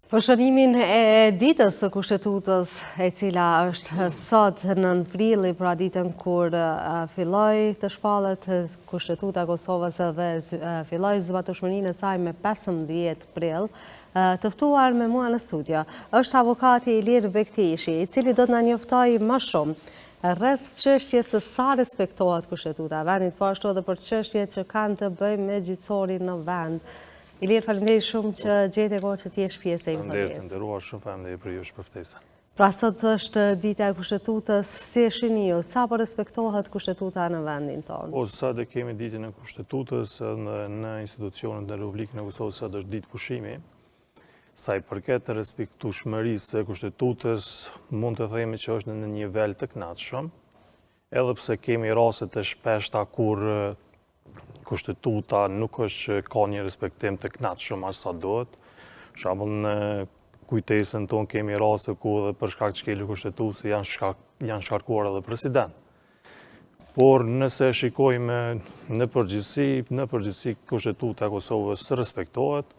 Për shënimin e ditës së Kushtetutës, e cila është sot në prilli, pra ditën kur filloi të shpallet Kushtetuta e Kosovës dhe filloi zbatueshmërinë e saj me 15 prill, të ftuar me mua në studio është avokati Ilir Bekteshi, i cili do të na njoftojë më shumë rreth çështjes së sa respektohet Kushtetuta e vendit, po ashtu edhe për çështjet që kanë të bëjnë me gjyqësorin në vend. Ilir, faleminderit shumë që gjete kohë që t'jesh pjesë e infodesë. Faleminderit, të nderuar, shumë faleminderit për ju shpërftesën. Pra sot është dita e Kushtetutës, si e shihni ju, sa po respektohet Kushtetuta në vendin tonë? Po sa dhe kemi ditën e Kushtetutës në institucionet në Republikën e Kosovës, sot është ditë pushimi. Sa i përket të respektueshmërisë së Kushtetutës, mund të themi që është në një nivel të kënaqshëm, edhe pse kemi raste të shpeshta kur Kushtetuta nuk është që ka një respektim të kënaqshëm as sa duhet. Për shembull, në kujtesën tonë kemi raste ku edhe për shkak të shkeljes kushtetuese janë shkarkuar edhe president. Por nëse shikojmë në përgjithësi Kushtetuta e Kosovës respektohet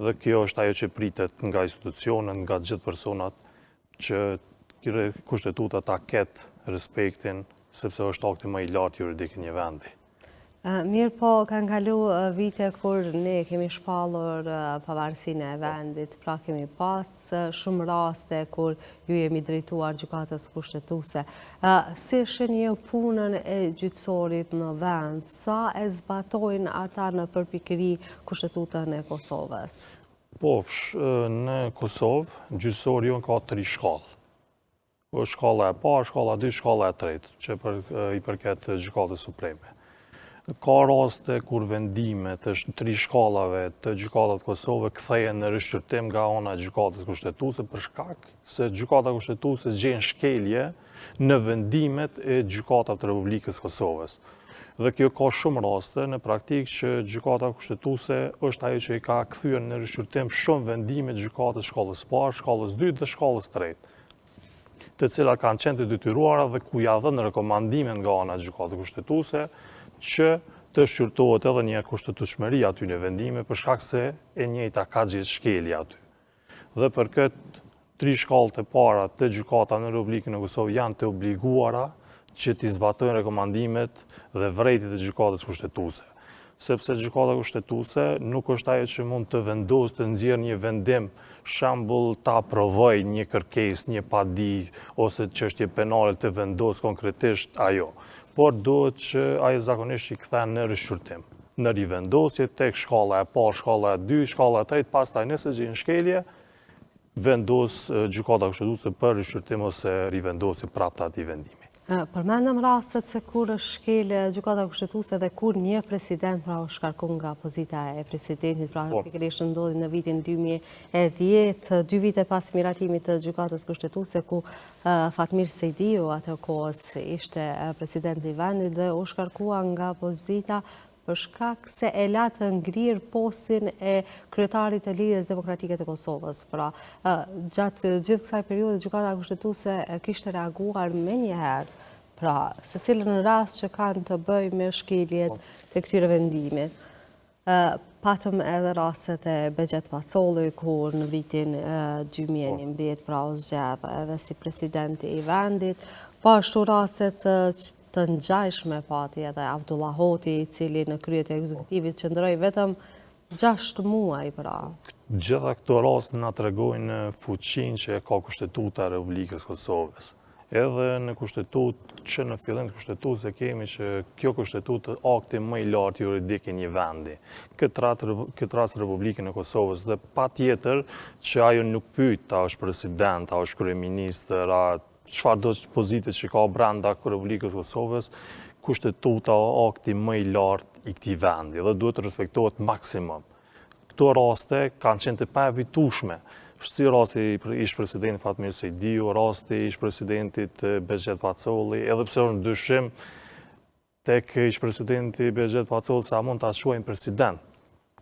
dhe kjo është ajo që pritet nga institucionet, nga të gjithë personat që Kushtetuta ta ketë respektin sepse është akti më i lartë juridik i një vendi. Mirë po, kanë kalu vite kur ne kemi shpallur pavarësinë e vendit, pra kemi pas shumë raste kur ju jemi drejtuar gjykatës kushtetuese. Si shihni ju punën e gjyqësorit në vend, sa e zbatojnë ata në përpikëri Kushtetutën e Kosovës? Po, në Kosovë, gjyqësori jonë ka 3 shkallë. Shkalla e parë, shkalla e dytë, shkalla e tretë, që i përket gjykatës supreme. Ka raste kur vendimet të 3 shkallave të gjykatës Kosovë kthehen në rishqyrtim nga ana e gjykatës kushtetuese për shkak se gjykata kushtetuese gjen shkelje në vendimet e gjykatave të Republikës Kosovës. Dhe kjo ka shumë raste në praktikë që gjykata kushtetuese është ajo që i ka kthyer në rishqyrtim shumë vendime të gjykatës shkallës parë, shkallës dytë dhe shkallës tretë, të cilat kanë qenë të detyruara dhe ku ja dhënë rekomandime nga ana e gjykatës kushtetuese që të shqyrtohet edhe një kushtetueshmëri aty në vendime për shkak se e njëjta ka gjithë shkelje aty. Dhe për këtë 3 shkallët e para të gjykata në Republikën e Kosovës janë të obliguara që t'i zbatojnë rekomandimet dhe vërejtjet e gjykatës kushtetuese. Sepse gjykata kushtetuese nuk është ajo që mund të vendosë të nxjerrë një vendim, shembull ta aprovojë një kërkesë, një padi ose çështje penale të vendosë konkretisht ajo. Por duhet që ajo zakonisht i kthen në rishqyrtim, në rivendosje tek shkalla e parë, shkalla e dytë, shkalla e tretë, pastaj nëse gjen shkelje, vendos gjykata kushtetuese për rishqyrtim ose rivendosje prapë të atij vendimi. Përmendëm rastet se kur është shkelje gjykata kushtetuese dhe kur një president pra u shkarkon nga pozita e presidentit, pra pikërisht ndodhi në vitin 2010, 2 vite pas miratimit të gjykatës kushtetuese ku Fatmir Sejdiu atë kohës ishte presidenti i vendit dhe u shkarkua nga pozita për shkak se e la të ngrirë postin e kryetarit të Lidhjes Demokratike të Kosovës. Pra, gjatë gjithë kësaj periudhe gjykata kushtetuese kishte reaguar menjëherë, pra, se cilën rast që kanë të bëjë me shkeljet të këtyre vendimit. Patëm edhe rastet e Bexhet Pacolli, kur në vitin 2011 pra u zgjedh edhe si presidenti i vendit, po ashtu rastet të ngjashme pati edhe Abdullah Hoti, i cili në krye të ekzekutivit qëndroi vetëm 6 muaj pra. Gjitha këto raste na tregojnë fuqinë që ka Kushtetuta e Republikës Kosovës. Edhe në kushtetutë, që në fillim të kushtetuese kemi që kjo kushtetutë akti më i lartë juridik i një vendi. Këtë rast Republikën e Kosovës dhe patjetër që ajo nuk pyet ta është president, ta është kryeministër, çfarë do pozite që ka brenda Republikës Kosovës, kushtetuta akti më i lartë i këtij vendi dhe duhet të respektohet maksimum. Këto raste kanë qenë të paevitueshme. Si rasti ish presidenti Fatmir Sejdiu, rasti ish presidentit Bexhet Pacolli, edhe pse është dyshim tek ish presidenti Bexhet Pacolli sa mund ta quajmë president,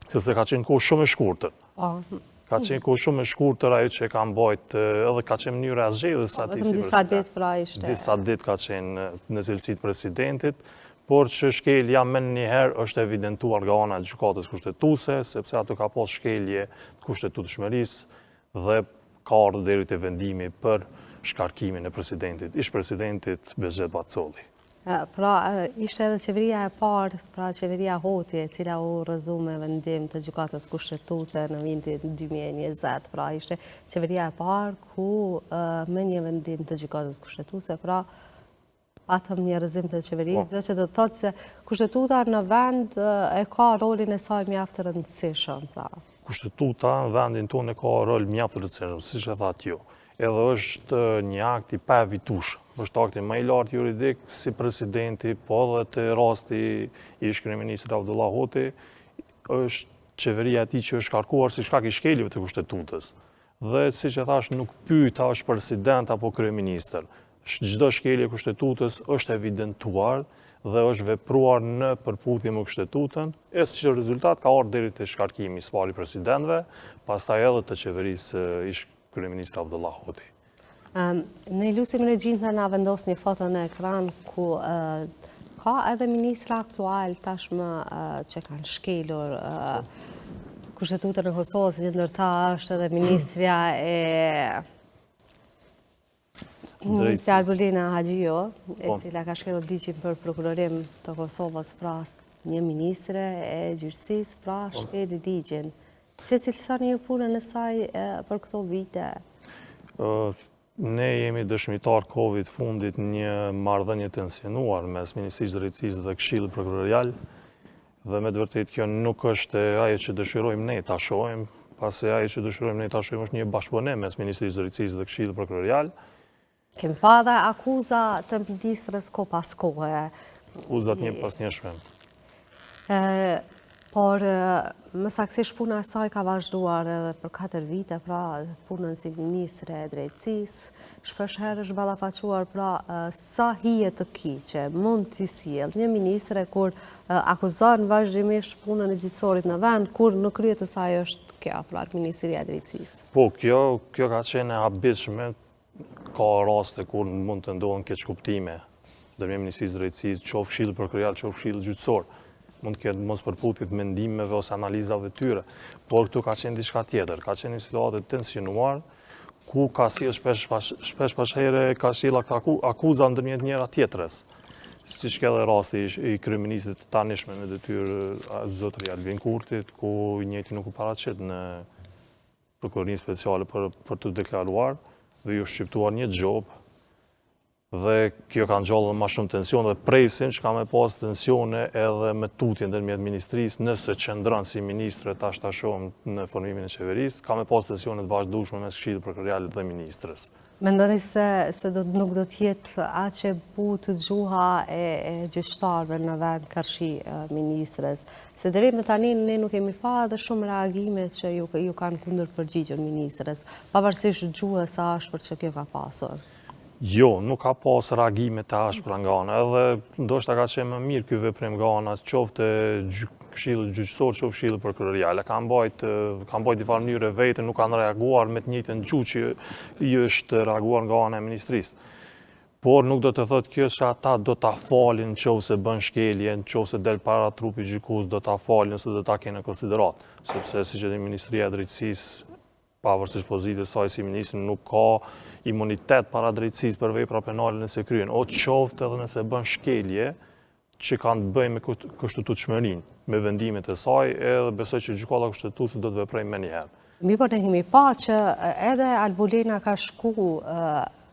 sepse ka qenë kohë shumë e shkurtër. Ka qenë kohë shumë e shkurtër ajo që ka mbajt, edhe ka qenë mënyra e zgjedhjes së atij si president. Disa ditë pra ishte. Disa ditë ka qenë në cilësitë presidentit, por që shkelja më njëherë është evidentuar nga ana e gjykatës kushtetuese, sepse ato ka pas shkelje të kushtetueshmërisë dhe ka ardhur deri te vendimi për shkarkimin e ish presidentit Bezhet Bacolli. Pra, ishte edhe qeveria e parë, pra qeveria Hoti, e cila u rrëzu me vendim të gjykatës kushtetuese në vitin 2020. Pra, ishte qeveria e parë ku me një vendim të gjykatës kushtetuese, pra atëm një rrëzim të qeverisë, që do të thotë se kushtetuta në vend e ka rolin e saj mjaft të rëndësishëm. Pra. Kushtetuta në vendin tonë e ka rol mjaft të rëndësishëm, siç e tha ju. Edhe është një akt i pa evitueshëm. Është akti më i lartë juridik si presidenti, po edhe të rasti ish kryeministri Abdullah Hoti, është qeveria e tij që është shkarkuar si shkak i shkeljeve të kushtetutës. Dhe siç e thash, nuk pyet a është president apo kryeministër. Çdo shkelje e kushtetutës është evidentuar dhe është vepruar në përputhje me kushtetutën, e si rezultat ka ardhur deri te shkarkimi i së pari presidentëve, pastaj edhe të qeverisë ish kryeministri Abdullah Hoti. Në ilusim regjinta na vendos një foto në ekran ku ka edhe ministra aktual tashmë që kanë shkelur kushtetutën e Kosovës, si ndërtar është edhe ministrja Arbolina Haxhio, e cila ka shkelur ligjin për prokurorim të Kosovës, pra një ministre e gjyqësisë, pra shkeli ligjin. Se cilësoni ju punën e saj për këto vite? Ne jemi dëshmitar kohëve të fundit një marrëdhënie tensionuar mes Ministrisë së Drejtësisë dhe Këshillit Prokurorial, dhe me të vërtetë kjo nuk është ajo që dëshirojmë ne ta shohim, pasi ajo që dëshirojmë ne ta shohim është një bashkëpunim mes Ministrisë së Drejtësisë dhe Këshillit Prokurorial. Kemi pa dhe akuza të ministrës ko pas kohe. Akuzat një pas njëshme. Por më saktësisht puna e saj ka vazhduar edhe për 4 vite, pra punën si ministre e drejtësisë, shpeshherë është ballafaquar pra sa hije të keqe mund t'i sjell një ministre kur akuzon vazhdimisht punën e gjyqësorit në vend, kur në krye të saj është kjo, pra Ministria e Drejtësisë. Po, kjo ka qenë e habitshme, ka raste kur mund të ndodhen keqkuptime ndërmjet Ministrisë së Drejtësisë, qoftë Këshilli Prokurorial, qoftë Këshilli Gjyqësor. Mund të ketë mos përputhje të mendimeve ose analizave të tyre, por këtu ka qenë diçka tjetër, ka qenë një situatë tensionuar, ku ka sjell shpesh pasherë ka sjell akuza ndërmjet njëra tjetrës. Siç ka edhe rasti i kryeministit të tanishëm në detyrë zotëri Albin Kurtit, ku i njëjti nuk u paraqit në prokurorinë speciale për të deklaruar dhe ju shqiptuar një xhop. Dhe kjo ka ngjallë më shumë tension dhe presim që ka me pas tensione edhe me tutje ndërmjet ministrisë, nëse qëndron si ministre tash ta shohim në formimin e qeverisë, ka me pas tensione të vazhdueshme mes Këshillit Prokurorial dhe ministrës. Mendoni se nuk do të jetë aq e butë gjuha e gjyqtarëve në vend karshi ministres, se deri më tani ne nuk kemi pa edhe shumë reagime që ju kanë kundër përgjigjur ministres, pavarësisht gjuhës së ashpër që kjo ka pasur. Jo, nuk ka pas reagime të ashpra nga ana, edhe ndoshta ka qenë më mirë ky veprim nga ana qoftë Këshillit Gjyqësor, qoftë Këshillit Prokurorial. Kanë mbajtur në farë mënyrë vetë, nuk kanë reaguar me të njëjtën gjuhë që i është reaguar nga ana e ministrisë. Por nuk do të thotë kjo se ata do ta falin nëse bën shkelje, nëse del para trupit gjykues do ta falin ose do ta kenë në konsiderat, sepse siç e di Ministria e Drejtësisë, pavarësisht pozitës saj si ministri, nuk ka imunitet para drejtësisë për vepra penale nëse kryen, o qoftë edhe nëse bën shkelje që kanë të bëjnë me kushtetutshmërinë, me vendimet e saj, edhe besoj që gjykata kushtetuese do të veprojë më një herë. Mirë, por ne kemi pa që edhe Albolina ka shku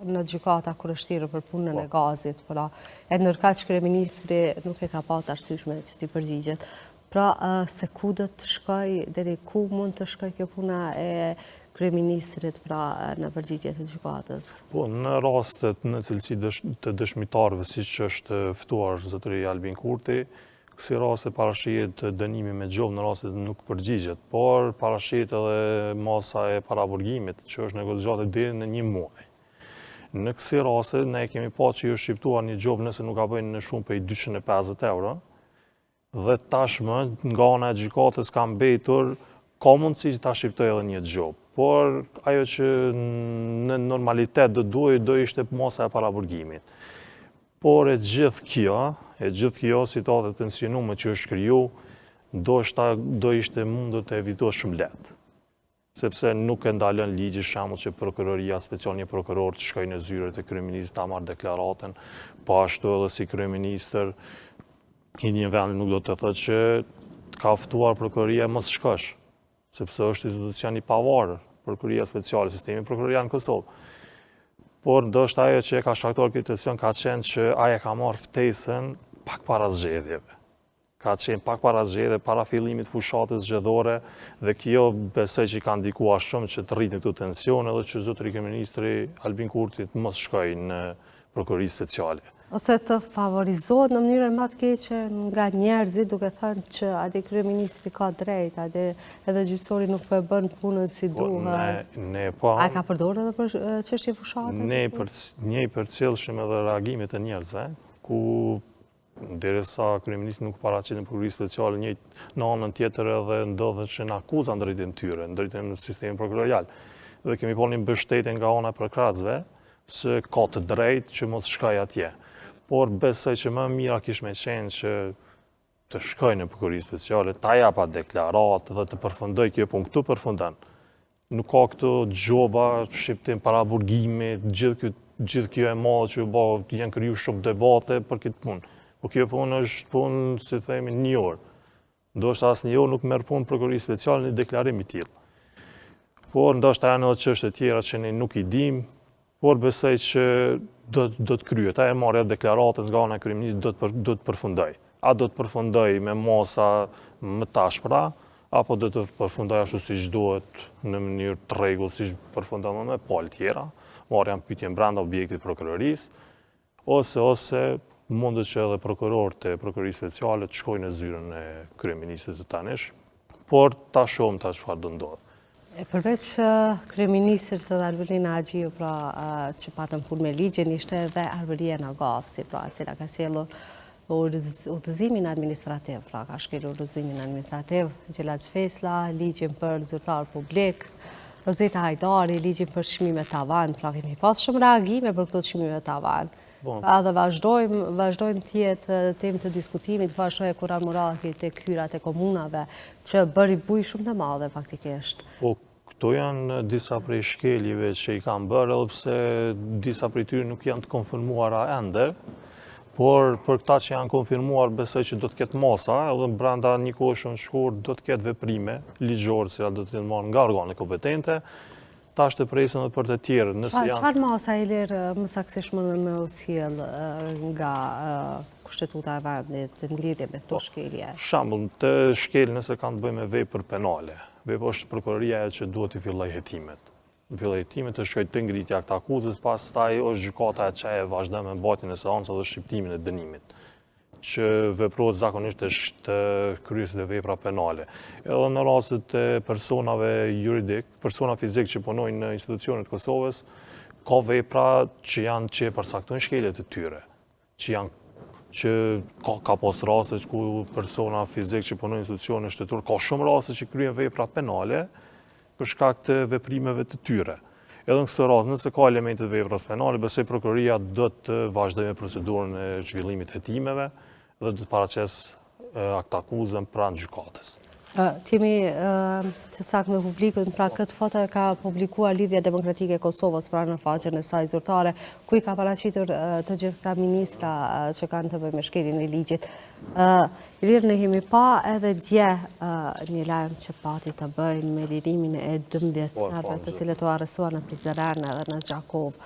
në gjykata kur është thirrur për punën e gazit, pra edhe ndërkaq kryeministri nuk e ka pasur arsyeshme që t'i përgjigjet. Pra se ku do të shkoj, deri ku mund të shkoj kjo puna e kryeministrit pra në përgjigje të gjykatës? Po, në rastet në cilësi të dëshmitarëve, siç është ftuar zotëri Albin Kurti, kësi raste parashihet dënimi me gjobë në rastet nuk përgjigjet, por parashihet edhe masa e paraburgimit, që është negociate deri në 1 muaj. Në kësi raste, ne kemi pa që ju shqiptuar një gjobë nëse nuk ka bëjnë në shumë prej 250 euro, dhe tashmë nga ana e gjykatës ka mbetur, ka mundësi që ta shqiptoj edhe një gjobë. Por ajo që në normalitet do ishte masa e paraburgimit. Por e gjithë kjo, situatë e tensionume që është kriju, do ishte mundur të evitosh shumë lehtë. sepse nuk e ndalën ligji shembull që prokuroria special një prokuror të shkojë në zyrët e kryeministit ta marrë deklaratën, po ashtu edhe si kryeministër i një vendi nuk do të thotë që ka ftuar prokuroria mos shkosh, sepse është institucion i pavarur, prokuroria speciale, sistemi prokuroria në Kosovë. Por ndoshta ajo që e ka shkaktuar këtë tension ka qenë që ai ka marrë ftesën pak para zgjedhjeve. Ka qenë pak para zgjedhjeve, para fillimit fushatës zgjedhore, dhe kjo besoj që ka ndikuar shumë që të rritin këtu tensione dhe që zotëri kryeministri Albin Kurti mos shkojë në prokurori speciale. Ose të favorizohet në mënyrën më të keqe nga njerëzit, duke thënë që atë kryeministri ka drejt, edhe gjyqësori nuk po e bën punën si duhet. A ka përdorur edhe për çështje fushate? Ne i përcjellshim edhe reagimet e njerëzve, ku derisa kryeministri nuk paraqet në prokurori speciale, në anën tjetër edhe ndodhet që në akuza ndërtjen tyre, ndërtjen në sistemin prokurorial. Dhe kemi pasur një mbështetje nga ana e prokurorëve se ka të drejtë që mos shkoj atje. Por besoj që më mira kish me qenë që të shkoj në prokurori speciale, ta jap atë deklaratë dhe të përfundoj kjo punë. Këtu përfundon. Nuk ka këtu gjoba, shqiptim para burgimit, gjithë kjo e madhe që janë kriju shumë debate për këtë punë. Po kjo punë është punë, si themi, një orë. Ndoshta as një orë nuk merr punë prokurori special në deklarim i tillë. Por ndoshta janë edhe çështje tjera që ne nuk i dim, por besoj që do të kryet. A e marrë deklaratën nga ana e kryeministit do të përfundoj. A do të përfundoj me masa më tashpra, apo do të përfundoj ashtu siç duhet në mënyrë të rregull, siç përfundon me palë tjera, marrja pyetje brenda objektit prokurorisë, ose mundet që edhe prokurorët e prokurorisë speciale të shkojnë në zyrën e kryeministit të tanish, por ta shohim çfarë do ndodhë. Përveç kryeministrit të Albina Agjiu, pra që patëm punë me ligjin, ishte edhe Arvelia Nagafsi, pra cila ka sjellur udhëzimin administrativ, pra ka shkelur udhëzimin administrativ, Gjellaç Fesla, ligjin për zyrtar publik, Rozeta Hajdari, ligjin për çmimet tavan, pra kemi pas shumë reagime për këto çmime tavan. Pra dhe vazhdojnë tjetë temë të diskutimit, vazhdojnë e kurar morali të kyrat e komunave, që bëri buj shumë të madhe faktikisht. Po, këto janë disa prej shkeljive që i kam bërë, edhe pse disa prej tyre nuk janë të konfirmuara ende, por për këta që janë konfirmuar besoj që do të ketë masa, edhe brenda një kohë shumë shkurt do të ketë veprime ligjore, që do të jenë marrë nga organet kompetente, tash të presin dhe për të tjerë. Çfarë masa i lirë më saktësisht me u sjell nga kushtetuta e vendit në lidhje me këto shkelje? Shembull, të shkel nëse kanë të bëjnë me vepër penale. Vepër është prokuroria që duhet të fillojë hetimet. Fillojë hetimet të shkojë te ngritja këtë akuzës, pastaj është gjykata që e vazhdon me mbajtjen e seancës dhe shqiptimin e dënimit, që veprohet zakonisht të kryesit e vepra penale. Edhe në rastet e personave juridik, persona fizik që punojnë në institucionet Kosovës, ka vepra që e përcaktojnë shkeljet e tyre, që ka pas raste ku persona fizik që punojnë në institucionet shtetërore, ka shumë raste që kryen vepra penale për shkak të veprimeve të tyre. Edhe në këtë rast, nëse ka elemente të vepras penale, besoj prokuroria do të vazhdojë me procedurën e zhvillimit të hetimeve dhe do të paraqesë akt akuzën pranë gjykatës. Timi të saktë me publikun, pra këtë foto e ka publikuar Lidhja Demokratike e Kosovës pra në faqen e saj zyrtare, ku i ka paraqitur të gjitha ministra që kanë të bëjnë me shkeljen e ligjit. Lirë ne kemi pa edhe dje një lajm që pati të bëjnë me lirimin e 12 serbëve të cilët u arrestuan në Prizren edhe në Gjakov.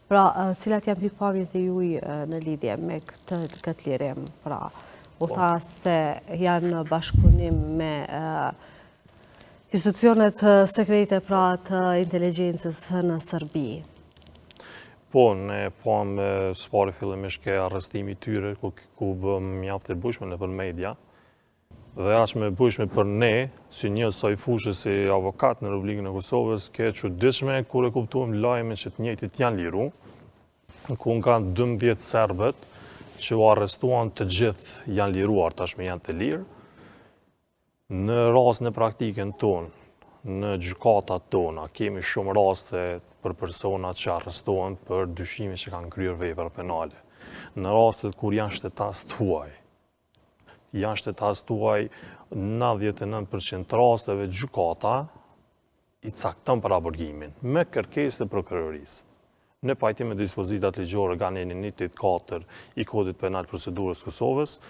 Pra, cilat janë pikpamjet e juaj në lidhje me këtë lirim? Pra, u tha se janë në bashkëpunim me institucionet sekrete pra të inteligjencës në Serbi. Po, ne me spari fillimisht ke arrestimi tyre, ku bëm mjaft e bushme në për media, dhe aq me bushme për ne, si një saj fushë si avokat në Republikën e Kosovës, ke çuditshme kur e kuptuam lajmin që të njëjtit janë liru, ku nga 12 serbët, që u arrestuan të gjithë janë liruar, tashme janë të lirë. Në rast në praktikën tonë, në gjykatat tona, kemi shumë raste për personat që arrestohen për dyshime që kanë kryer vepra penale. Në rastet kur janë shtetas tuaj, 99% rasteve gjykata i cakton paraburgimin me kërkesë të prokurorisë. Në pajtim me dispozitat ligjore nga 184 i Kodit Penal Procedurës Kosovës,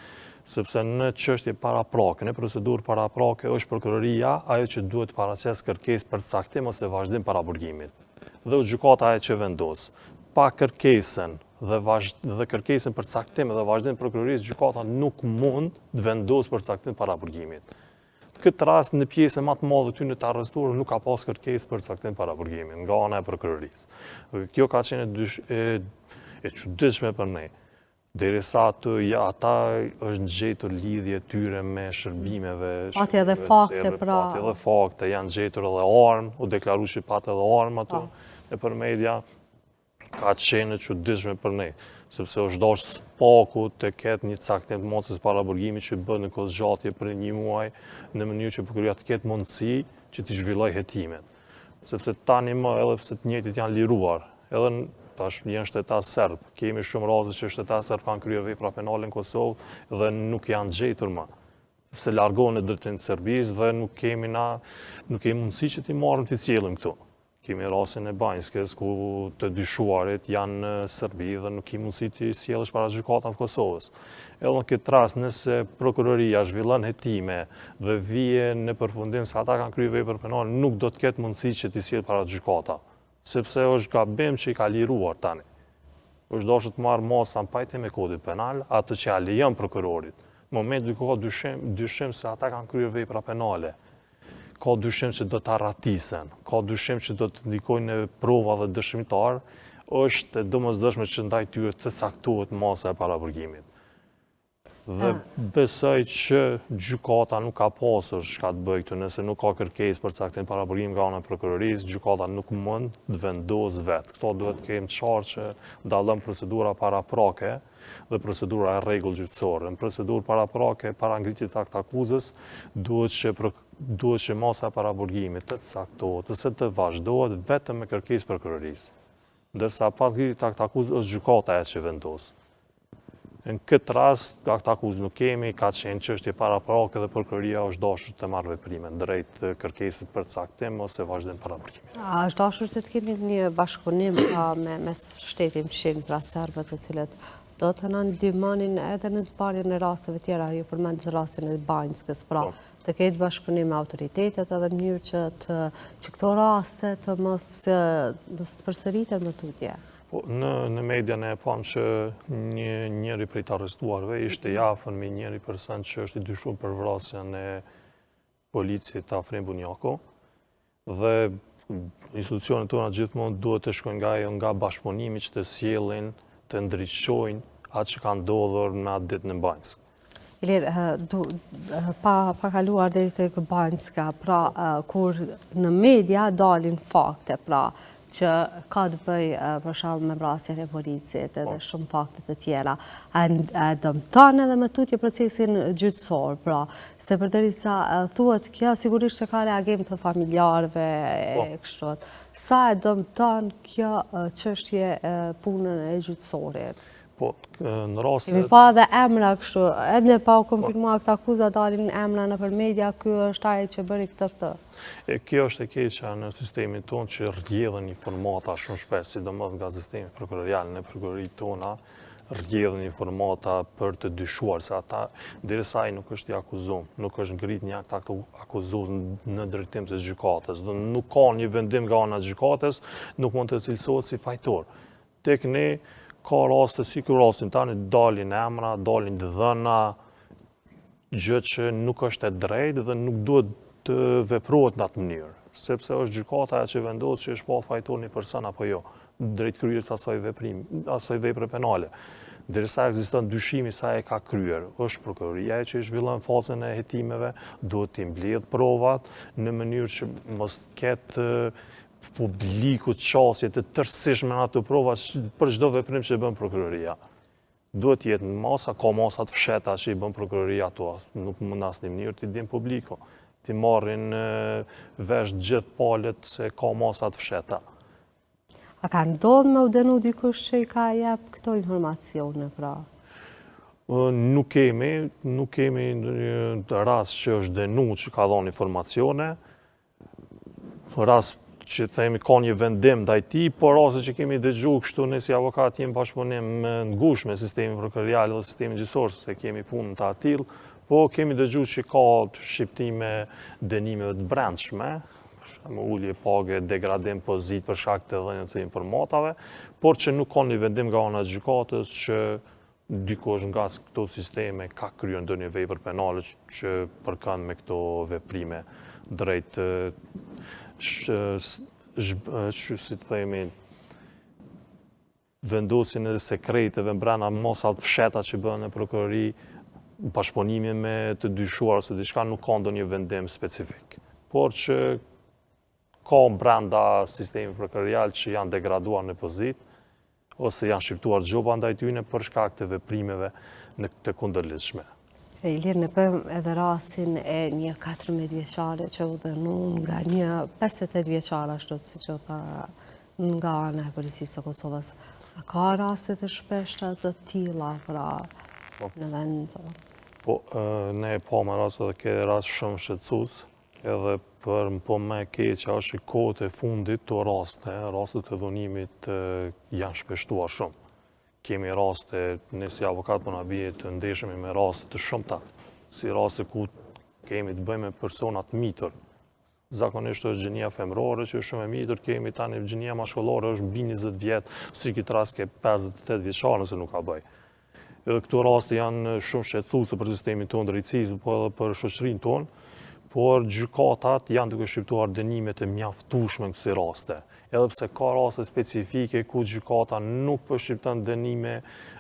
sepse në çështje paraprake, në procedurë paraprake është prokuroria ajo që duhet paraqes kërkesë për caktim ose vazhdim paraburgimit. Dhe gjykata ajo që vendos. Pa kërkesën dhe kërkesën për caktim dhe vazhdim prokurorisë, gjykata nuk mund të vendos për caktim paraburgimit. Këtë rast në pjesën më të madhe ty në të arrestuar nuk ka pas kërkesë për caktim paraburgimit nga ana e prokurorisë. Kjo ka qenë e çuditshme për ne. Derisa ata është ngjetur lidhje tyre me shërbimeve. Pati edhe fakte pra. Pati edhe fakte, janë gjetur edhe armë, u deklaru që pati edhe armë ato nëpër media. Ka qenë e çuditshme për ne, sepse është dashur spaku të ketë një caktim të mosës paraburgimi që bëhet në kohë zgjatje për 1 muaj, në mënyrë që prokuroria të ketë mundësi që të zhvillojë hetimet. Sepse tani më edhe pse të njëjtit janë liruar, edhe tash janë shtetas serb, kemi shumë raste që shtetas serb kanë kryer vepra penale në Kosovë dhe nuk janë gjetur më. Sepse largohen në drejtim të Serbisë dhe nuk kemi mundësi që t'i marrim t'i cilëm këtu. Kemi rastin e Banjskës, ku të dyshuarit janë në Serbi dhe nuk kemi mundësi t'i sjellësh para gjykatave të Kosovës. Edhe në këtë rast, nëse prokuroria zhvillon hetime dhe vije në përfundim se ata kanë kryer vepër penale, nuk do të ketë mundësi që t'i sjellë para gjykata, sepse është gabim që i ka liruar tani. Është dashur të marrë masa në pajtim me Kodit Penal, atë që ja lejon prokurorit. Në momentin që ka dyshim se ata kanë kryer vepra penale, ka dyshim që do të arratisen, ka dyshim që do të ndikojnë në prova dhe dëshmitar, është domosdoshme që ndaj tyre të saktohet masa e paraburgimit. Dhe besoj që gjykata nuk ka pasur çka të bëjë këtu, nëse nuk ka kërkesë për caktim paraburgim nga ana e prokurorisë, gjykata nuk mund të vendosë vetë. Këto duhet të kemi qartë që dallon procedura paraprake dhe procedura e rregull gjyqësore. Në procedurë paraprake, para ngritjes të akt akuzës, duhet që masa e paraburgimit të caktohet ose të vazhdohet vetëm me kërkesë prokurorisë. Ndërsa pas ngritjes të akt akuzës është gjykata ajo që vendos. Në këtë rast, akt akuzë nuk kemi, ka qenë çështje paraprake dhe prokuroria është dashur të marrë veprime drejt kërkesës për caktim ose vazhdim paraburgimit. A është dashur që të kemi një bashkëpunim me shtetin fshin pra serbët të cilët do të na ndihmonin edhe në zbarjen e rasteve tjera, ju përmendët rastin e Banjskës, pra të ketë bashkëpunim me autoritetet edhe mënyrë që këto raste të mos të përsëriten më tutje. Në media ne e pam që njëri prej të arrestuarve ishte i afër me njëri person që është i dyshuar për vrasjen e policit të Afrim Bunjako dhe institucionet tona gjithmonë duhet të shkojnë nga bashkëpunimi që të sjellin të ndriçojnë atë që ka ndodhur në atë ditë në Banjsk. Ilir, pa kaluar deri tek Banjska, pra kur në media dalin fakte, pra që ka të bëj për shembull me vrasjen e policit edhe shumë fakte të tjera, dëmton edhe me tutje procesin gjyqësor, pra se përderisa thuhet kjo sigurisht që ka reagim të familjarëve e kështu. Sa e dëmton kjo çështje punën e gjyqësorit? Po, në rast kemi pa edhe emra kështu, edhe pa u konfirmuar këtë akuzë dalin emra nëpër media, ky është ai që bëri këtë. Kjo është e keqja në sistemin tonë që rrjedhen informata shumë shpesh, sidomos nga sistemi prokurorial në prokuroritë tona, rrjedhen informata për të dyshuar se ata derisa ai nuk është i akuzuar, nuk është ngrit një akt akuzues në drejtim të gjykatës, nuk ka një vendim nga ana e gjykatës, nuk mund të cilësohet si fajtor. Tek ne ka raste si ky rastin tani dalin emra, dalin dhëna, gjë që nuk është e drejtë dhe nuk duhet të veprohet në atë mënyrë, sepse është gjykata ajo që vendos që është pa fajtor një person apo jo, drejt kryerjes asaj vepre penale. Derisa ekziston dyshimi sa e ka kryer, është prokuroria që zhvillon fazën e hetimeve, duhet të mbledh provat në mënyrë që mos ketë publiku qasje të tërësishme në ato prova për çdo veprim që bën prokuroria. Duhet jetë në masa, ka masat fsheta që i bën prokuroria ato, nuk mund asnjë mënyrë t'i din publiku, t'i marrin vesh gjithë palët se ka masat fsheta. A ka ndodhur me u dënu dikush që i ka jep këto informacione pra? Nuk kemi rast që është dënu që ka dhënë informacione. rast që themi ka një vendim ndaj tij, por raste që kemi dëgjuar kështu ne si avokat jemi bashkëpunim ngushtë me sistemin prokurorial dhe sistemin gjyqësor, se kemi punën të atill, po kemi dëgjuar që ka shqiptime dënimeve të brendshme, ulje page, degradim pozit për shkak të dhënies të informatave, por që nuk ka një vendim nga ana e gjykatës që dikush nga këto sisteme ka kryer ndonjë vepër penale që përkën me këto veprime drejt si të themi vendosin e sekreteve mbrana mosat fsheta që bëhen në prokurori, bashkëpunimi me të dyshuar ose diçka nuk ka ndonjë vendim specifik. Por që ka brenda sistemi prokurorial që janë degraduar në pozitë ose janë shqiptuar gjoba ndaj tyre për shkak të veprimeve në të kundërlidhshme. Ilirë në pëm edhe rastin e një 14 vjeçare që u dënuar nga një 58 vjeçare, ashtu si që tha nga ana e policisë të Kosovës. A ka raste të shpeshta të tilla pra në vend? Po, ne pa me rast edhe ke rast shumë shqetësues, edhe për po me keqja është kohët e fundit të rastet të dhunimit janë shpeshtuar shumë. Kemi raste, ne si avokat po na bie të ndeshemi me raste të shumta, si raste ku kemi të bëjmë me personat mitur. Zakonisht është gjënia femrore që është shumë e mitur, kemi tani gjënia mashkullore është mbi 20 vjet, si këtë rast ke 58 vjeçar nëse nuk ka bëj. Edhe këto raste janë shumë shqetësuese për sistemin tonë drejtësisë, po edhe për shoqërinë tonë, por gjykatat janë duke shqiptuar dënime të mjaftueshme në këto raste. Edhe pse ka raste specifike ku gjykata nuk po shqipton dënime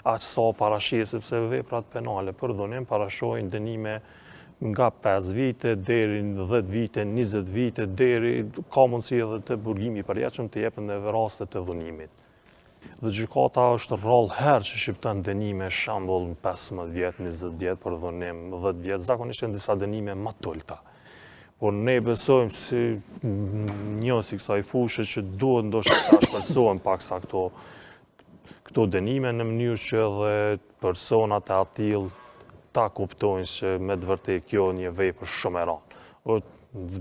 aq sa parashis, sepse veprat penale për dhunim parashojnë dënime nga 5 vite deri në 10 vite, 20 vite deri ka mundësi edhe të burgimi i përjetshëm të jepen në raste të dhunimit. Dhe gjykata është rrallë herë që shqipton dënime shembull 15 vjet, 20 vjet për dhunim, 10 vjet, zakonisht janë disa dënime më të ulta. Por ne besojmë si njësi kësaj fushë që duhet ndoshta ta shpensohen paksa këto dënime në mënyrë që edhe personat e atill ta kuptojnë që me të vërtetë kjo një vepër shumë e rëndë.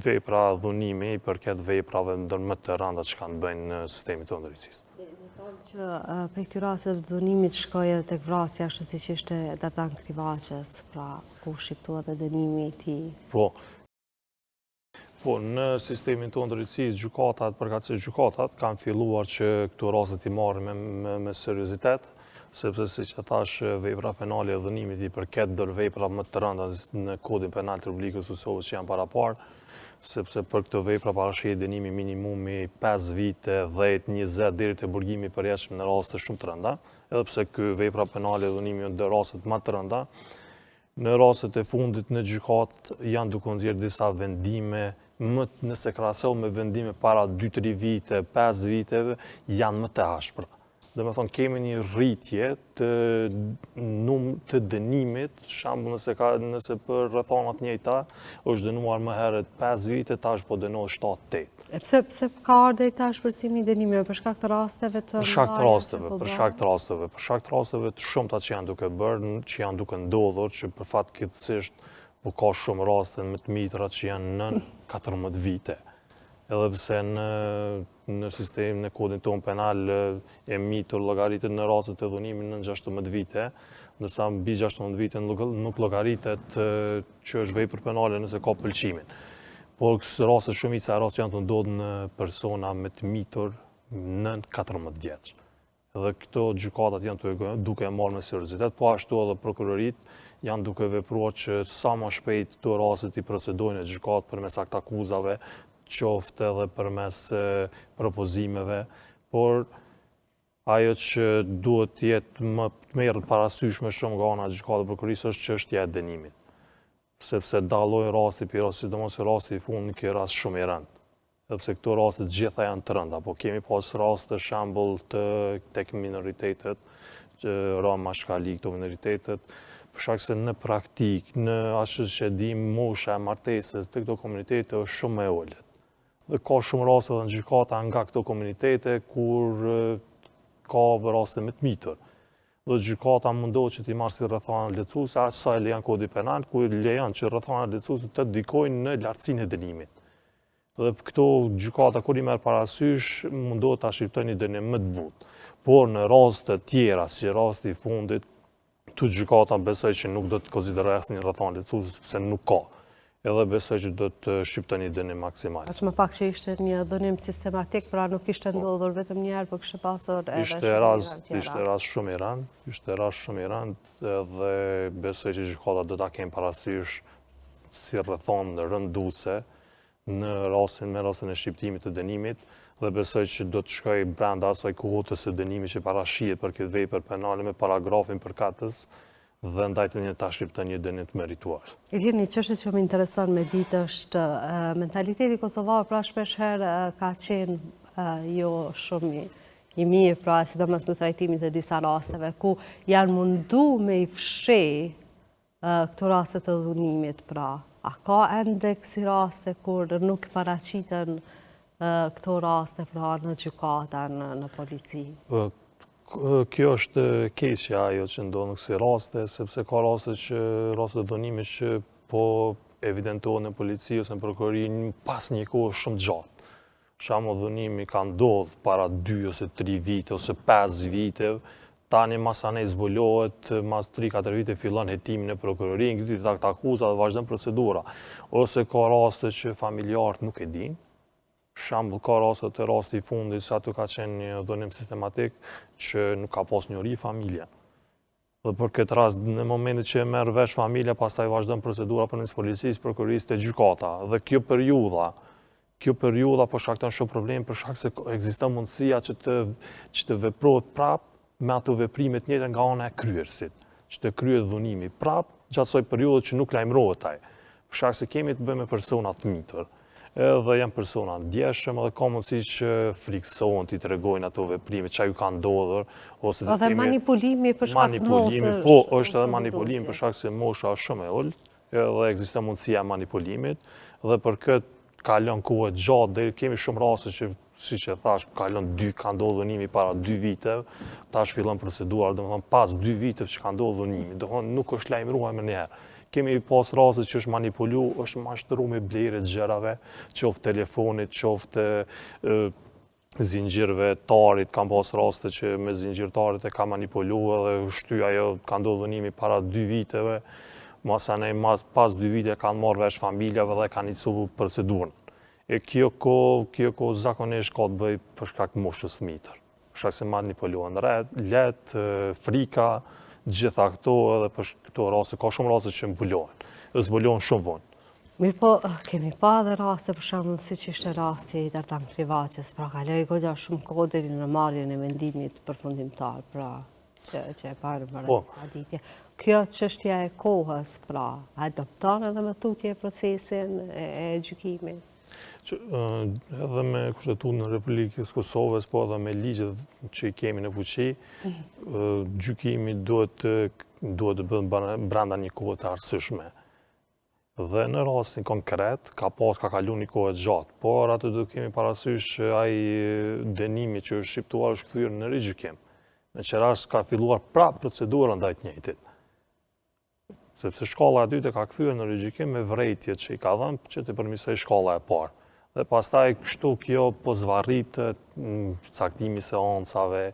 Vepra dhunimi i përket veprave ndër më të rënda që kanë bëjnë në sistemin tonë drejtësisë. Që për këtë rast të dhunimit shkoi edhe tek vrasja, ashtu siç ishte Dardan Krivaçës, pra ku shqiptuat edhe dënimi i tij. Po, në sistemin tonë drejtësisë, përkatëse gjykatat kanë filluar që këto raste t'i marrin me seriozitet, sepse siç e thash, vepra penale e dhunimit i përket ndër vepra më të rënda në Kodin Penal të Republikës së Kosovës që janë paraparë, sepse për këto vepra parashihet dënimi minimumi 5 vite, 10, 20 deri te burgimi i përjetshëm në raste shumë të rënda, edhe pse ky vepra penale e dhunimit janë ndër rastet më të rënda. Në rastet e fundit në gjykat janë duke nxjerrë disa vendime nëse krahasohen me vendime para 2-3 vite, 5 viteve, janë më të ashpra. Dhe me thonë, kemi një rritje të dënimit, shembull nëse për rrethonat njëjta është dënuar më herët 5 vite, tash po dënohet 7-8. Pse ka ardhur deri tash shpërcimi i dënimeve për shkak të rasteve të Për shkak të rasteve të shumta që janë duke bërë, që janë duke ndodhur, që për fatkeqësisht po ka shumë raste më të mira që janë nën 14 vite. Edhe pse në sistemin në kodin tonë penal e mitur llogaritet në rastet e dhunimit në 16 vite, ndërsa mbi 16 vite nuk llogaritet që është vepër penale nëse ka pëlqimin. Por raste shumica e raste janë të ndodhur në persona me të mitur nën 14 vjeç. Dhe këto gjykatat janë duke e marrë me seriozitet, po ashtu edhe prokurorit janë duke vepruar që sa më shpejt këto raste i procedojnë në gjykat përmes aktakuzave, qoftë edhe përmes propozimeve, por ajo që duhet të jetë më merret parasysh më shumë nga ana e gjykatit dhe prokurisë është çështja e dënimit. Sepse dallojnë rasti për rasti, sidomos rasti i fundit që rast shumë i rëndë. Sepse këto raste të gjitha janë të rënda, po kemi pas raste shembull tek minoritetet, Roma, Shkali, këto minoritetet, për shkak se në praktik, në ashtu që dim, mosha e martesës të këto komunitete është shumë e ulët. Dhe ka shumë raste dhe në gjykata nga këto komunitete kur ka raste më të mitur. Dhe gjykata mundohet që t'i marrë si rrethana lehtësuese, aq sa e lejon Kodi Penal, ku lejon që rrethana lehtësuese të ndikojnë në lartësinë e dënimit. Dhe këto gjykata kur i merr parasysh mundohet ta shqiptojnë një dënim më të butë. Por në raste tjera, si rasti i fundit, të gjykata besoj që nuk do të konsideroj asnjë rrethon lehtësues sepse nuk ka. Edhe besoj që do të shqiptojnë një dënim maksimal. Aq më pak që ishte një dënim sistematik, pra nuk ishte ndodhur vetëm një herë, por kishte pasur edhe Ishte rast shumë i rëndë, edhe besoj që gjykata do ta kenë parasysh si rrethon rënduese me rastin e shqiptimit të dënimit, dhe besoj që do të shkoj brenda asaj kohotës së dënimit që parashihet për këtë vepër penale me paragrafin përkatës dhe ndaj të një ta shqipton një dënim të merituar. Ilir, një çështje që më intereson me ditë është mentaliteti kosovar, pra shpeshherë ka qenë jo shumë i mirë, pra sidomos në trajtimin e disa rasteve ku janë mundu me i fshi këto raste të dhunimit, pra a ka ende kësi raste kur nuk paraqiten këto raste pra në gjykata, në polici? Kjo është keqja ajo që ndodh në kësi raste, sepse ka raste të dhunimit që po evidentohen në polici ose në prokurori pas një kohë shumë gjatë. Shembull, dhunimi ka ndodhur para 2 ose 3 vite ose 5 vite, tani masanej zbulohet, mas 3-4 vite fillon hetimin e prokurorisë, ngritet akuzat dhe vazhdon procedura. Ose ka raste që familjarët nuk e dinë. Shembull, ka rasti i fundit se aty ka qenë një dhunim sistematik që nuk ka pas njohuri familja. Dhe për këtë rast, në momentin që e merr vesh familja, pastaj vazhdon procedura përmes policisë, prokurorisë te gjykata. Dhe kjo periudha po shkakton shumë probleme për shkak se ekziston mundësia që të veprohet prap me ato veprime të njëjta nga ana e kryerësit, që të kryhet dhunimi prap gjatë asaj periudhe që nuk lajmërohet ai. Për shkak se kemi të bëjmë me persona të mitur. Edhe janë persona ndjeshëm edhe ka mundësi që friksohen t'i tregojnë ato veprime, çka ju ka ndodhur ose edhe manipulimi për shkak të mosës. Po, është edhe manipulimi për shkak se mosha është shumë e ulët, edhe ekziston mundësia e manipulimit, dhe për këtë kalon kohë gjatë, deri kemi shumë raste që siç e thash, ka ndodhur dhunimi para 2 viteve, tash fillon procedura, domethënë pas 2 viteve që ka ndodhur dhunimi, domethënë nuk është lajmëruar më njëherë. Kemi pas raste që është manipulu, është mashtru me blerë të gjërave, qoftë telefonit, qoftë zinxhirëve tarit, kam pas raste që me zinxhirtarit e ka manipulu edhe shty ajo ka ndodhur dhunimi para 2 viteve, masanej pas 2 vite kanë marrë vesh familjave dhe kanë iniciuar procedurën. E kjo ko zakonisht ka të bëj për shkak të moshës mitër. Për shkak se manipulohen lehtë, frika, gjitha këto edhe për këto raste, ka shumë raste që mbulohen, dhe zbulohen shumë vonë. Mirë po, kemi pa dhe raste për shembull siç ishte rasti i Dardan Krivaçës, pra kaloi goxha shumë kohë deri në marrjen e vendimit përfundimtar, pra që e parë para disa ditje. Kjo çështja e kohës, pra, adopton edhe më tutje procesin e gjykimit? Edhe me kushtetutën e Republikës Kosovës, po edhe me ligjet që i kemi në fuqi, gjykimi duhet të bëhet brenda një kohe të arsyeshme. Dhe në rastin konkret, ka kalu një kohë gjatë, por atë do të kemi parasysh që ai dënimi që është shqiptuar është kthyer në rigjykim. Në që rast ka filluar prapë procedura ndaj të njëjtit. Sepse shkalla e dytë ka kthyer në rigjykim me vërejtjet që i ka dhënë që të përmirësoj shkalla e parë. Dhe pastaj kështu kjo po zvarritet caktimi seancave,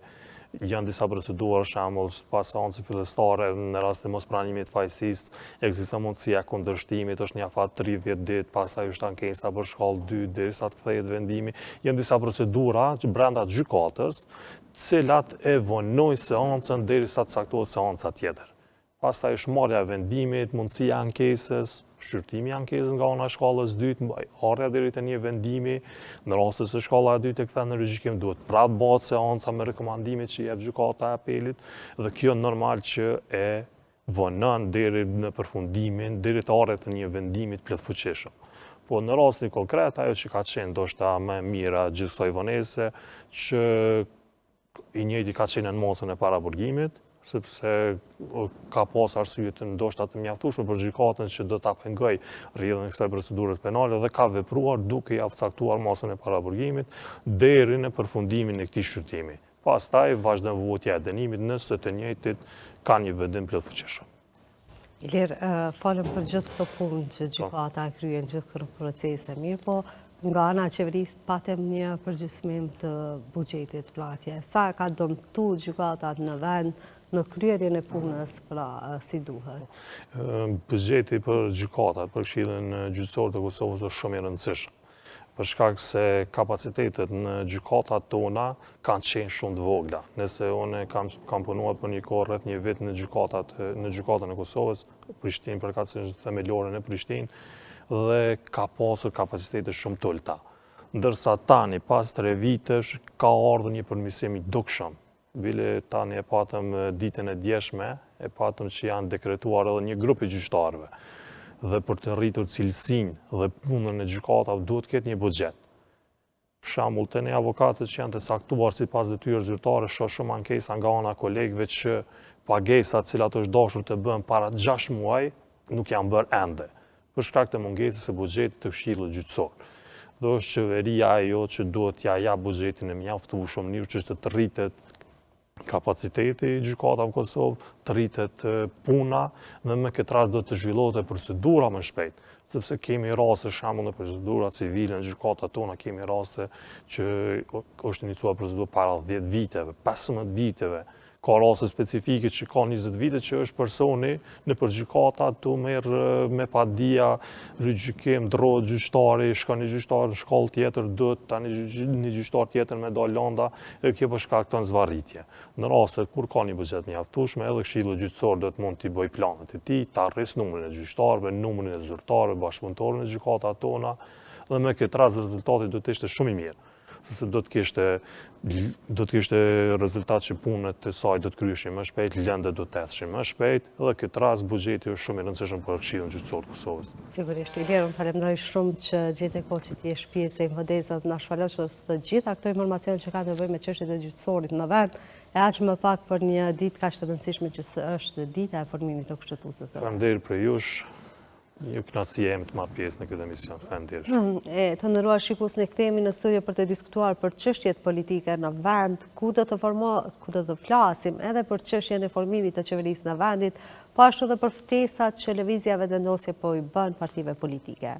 janë disa procedura, shembull pas seancës fillestare në rast të mospranimit të fajësisë, ekziston mundësia e kundërshtimit, është një afat 30 ditë, pastaj është ankesa për shkallë 2 derisa të kthehet vendimi. Janë disa procedura që brenda gjykatës, të cilat e vonojnë seancën derisa të caktohet seanca tjetër. Pastaj është marrja e vendimit, mundësia e ankesës, shqyrtimi i ankesës nga ana e shkallës 2, ardha deri te një vendimi, në rast se shkalla e dytë e kthen në rigjykim, duhet prapë bëhet seanca me rekomandimet që jep gjykata e apelit, dhe kjo normal që e vonon deri në përfundimin, deri të ardhjet të një vendimi të plotfuqishëm. Po në rastin konkret, ajo që ka qenë ndoshta më mira gjithë kësaj vonese, që i njëjti ka qenë në mosën e paraburgimit, sepse ka pas arsye të ndoshta të mjaftueshme për gjykatën që do ta pengoj rrjedhën e kësaj procedure penale dhe ka vepruar duke ia caktuar mosën e paraburgimit deri në përfundimin e këtij shqyrtimi. Pastaj vazhdon votja e dënimit nëse të njëjtit kanë një vendim plotfuqishëm. Ilir, falem për gjithë këto punë që gjykata kryen, gjithë këto procese mirë, po nga ana e qeverisë patëm një përgjysmim të buxhetit pra atje. Sa ka dëmtu gjykatat në vend në kryerjen e punës pra si duhet? Buxheti për gjykatat, për Këshillin Gjyqësor të Kosovës është shumë i rëndësishëm. Për shkak se kapacitetet në gjykatat tona kanë qenë shumë të vogla. Nëse unë kam punuar për një kohë rreth një vit në gjykatën e Kosovës, Prishtinë, përkatësisht themelore në Prishtinë, dhe ka pasur kapacitete shumë të ulta. Ndërsa tani, pas 3 vitesh, ka ardhur një përmirësim i dukshëm. Bile tani e patëm ditën e djeshme, e patëm që janë dekretuar edhe një grup i gjyqtarëve. Dhe për të rritur cilësinë dhe punën e gjykatave duhet ketë një buxhet. Për shembull, të ne avokatët që janë të caktuar sipas detyrës zyrtare, shoh shumë ankesa nga ana kolegëve që pagesat cilat është dashur të bëhen para 6 muaj nuk janë bërë ende, për shkak të mungesës së buxhetit të Këshillit Gjyqësor. Dhe është qeveria ajo që duhet t'ja jap buxhetin e mjaftueshëm në mënyrë që të rritet kapaciteti i gjykatave në Kosovë, të rritet puna dhe me këtë rast do të zhvillohet e procedura më shpejt. Sepse kemi raste, shembull në procedura civile në gjykatat tona, kemi raste që është iniciuar procedurë para 10 viteve, 15 viteve. Ka raste specifike që ka 20 vite që është personi në përgjykata tu merr me padia, rigjykim, ndrohet gjyqtari, shkon një gjyqtar në shkollë tjetër, duhet tani një gjyqtar tjetër me dal landa, e kjo për shkakton zvarritje. Në rastet kur ka një buxhet mjaftueshëm, edhe Këshilli Gjyqësor do të mund t'i bëj planet e tij, ta rris numrin e gjyqtarëve, numrin e zyrtarëve, bashkëpunëtorëve në gjykatat tona, dhe me këtë rast rezultati do të ishte shumë i mirë. Sepse do të kishte rezultat që punët e saj do të kryeshin më shpejt, lëndet do të ecshin më shpejt, dhe këtë rast buxheti është shumë i rëndësishëm për Këshillin Gjyqësor të Kosovës. Sigurisht, Ilir, unë falenderoj shumë që gjete kohë që t'jesh pjesë e Infodezat, na shfalosh të gjitha këto informacione që kanë të bëjnë me çështjet e gjyqësorit në vend, e aq më pak për një ditë kaq të rëndësishme që është dita e formimit të kushtetuesës. Faleminderit për jush. Një kënaqësi e të marr pjesë në këtë emision. Faleminderit. Të nderuar shikues, ne kthehemi në studio për të diskutuar për çështjet politike në vend, ku do të flasim edhe për çështjen e formimit të qeverisë në vendit, po ashtu edhe për ftesat që lëvizjave vendosje po i bën partive politike.